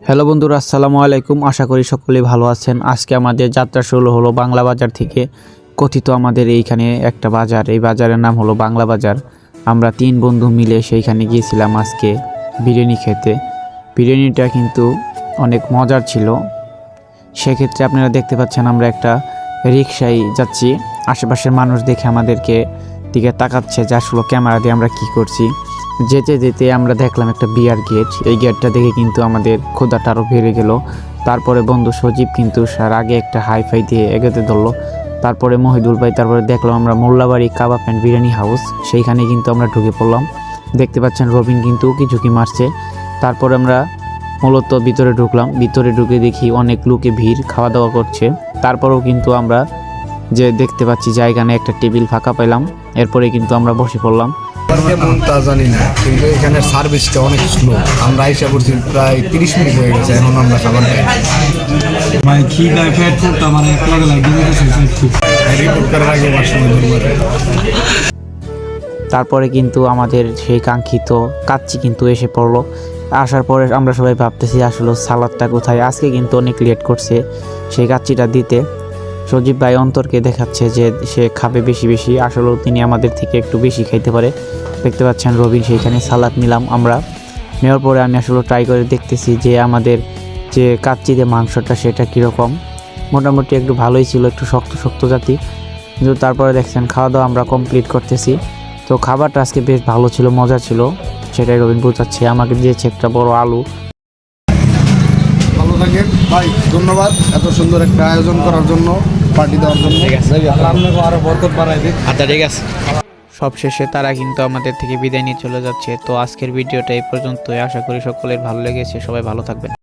Hello বন্ধুরা, আসসালামু আলাইকুম। আশা করি সকলেই ভালো আছেন। আজকে আমাদের যাত্রা শুরু হলো বাংলা বাজার থেকে। কথিত আমাদের এইখানে একটা বাজার, এই বাজারের নাম হলো বাংলা বাজার। আমরা 3 বন্ধু মিলে সেইখানে গিয়েছিলাম আজকে বিরিয়ানি খেতে। বিরিয়ানিটা কিন্তু অনেক মজার ছিল। সেক্ষেত্রে আপনারা দেখতে পাচ্ছেন আমরা একটা রিকশায় যাচ্ছি। আশেপাশের মানুষ দেখে আমাদেরকে দিকে তাকাচ্ছে যে আসলে ক্যামেরা দিয়ে আমরা কি করছি। যেতে যেতে আমরা দেখলাম একটা বিয়ার গেট। এই গেটটা দেখে কিন্তু আমাদের ক্ষুধাটা আরও বেড়ে গেল। তারপরে বন্ধু সজীব কিন্তু তার আগে একটা হাইফাই দিয়ে এগোতে ধরলো। তারপরে মহিদুল ভাই, তারপরে দেখলাম আমরা মোল্লাবাড়ি কাবাব অ্যান্ড বিরিয়ানি হাউস, সেইখানে কিন্তু আমরা ঢুকে পড়লাম। দেখতে পাচ্ছেন রবিন কিন্তু কিছু মারছে। তারপরে আমরা মূলত ভিতরে ঢুকলাম। ভিতরে ঢুকে দেখি অনেক লোকে ভিড়, খাওয়া দাওয়া করছে। তারপরেও কিন্তু আমরা যে দেখতে পাচ্ছি জায়গানে একটা টেবিল ফাঁকা পেলাম। এরপরে কিন্তু আমরা বসে পড়লাম। তা জানি না, কিন্তু এখানে সার্ভিসটা অনেক স্লো। আমরা আইসা করছি প্রায় 30 মিনিট হয়ে গেছে, এখন আমরা খাবার পাই। মানে কি গায়ে ফ্যাট ফুটটা মানে এক লাগে রিপোর্ট করার আগে তারপরে কিন্তু আমাদের সেই কাঙ্ক্ষিত কাচ্চি কিন্তু এসে পড়লো। আসার পরে আমরা সবাই ভাবতেছি আসলে সালাদটা কোথায়। আজকে কিন্তু অনেক লেট করছে সেই কাচ্চিটা দিতে। সজীব ভাই অন্তরকে দেখাচ্ছে যে সে খাবে বেশি বেশি, আসলেও তিনি আমাদের থেকে একটু বেশি খাইতে পারে। দেখতে পাচ্ছেন রবিন সেইখানে সালাদ নিলাম আমরা। নেওয়ার পরে আমি আসলে ট্রাই করে দেখতেছি যে আমাদের যে কাচ্চিতে মাংসটা সেটা কীরকম। মোটামুটি একটু ভালোই ছিল, একটু শক্ত শক্ত জাতি। কিন্তু তারপরে দেখছেন খাওয়া দাওয়া আমরা কমপ্লিট করতেছি। তো খাবারটা আজকে বেশ ভালো ছিল, মজা ছিল, সেটাই রবিন বোঝাচ্ছে। আমাকে দিয়েছে একটা বড় আলু। ভালো থাকেন ভাই, ধন্যবাদ এত সুন্দর একটা আয়োজন করার জন্য, পার্টি দেওয়ার জন্য। আরো বরকত বাড়াই দিক। আচ্ছা ঠিক আছে। সবশেষে তারা কিন্তু আমাদের থেকে বিদায় নিয়ে চলে যাচ্ছে। তো আজকের ভিডিওটা এই পর্যন্তই। আশা করি সকলের ভালো লেগেছে। সবাই ভালো থাকবেন।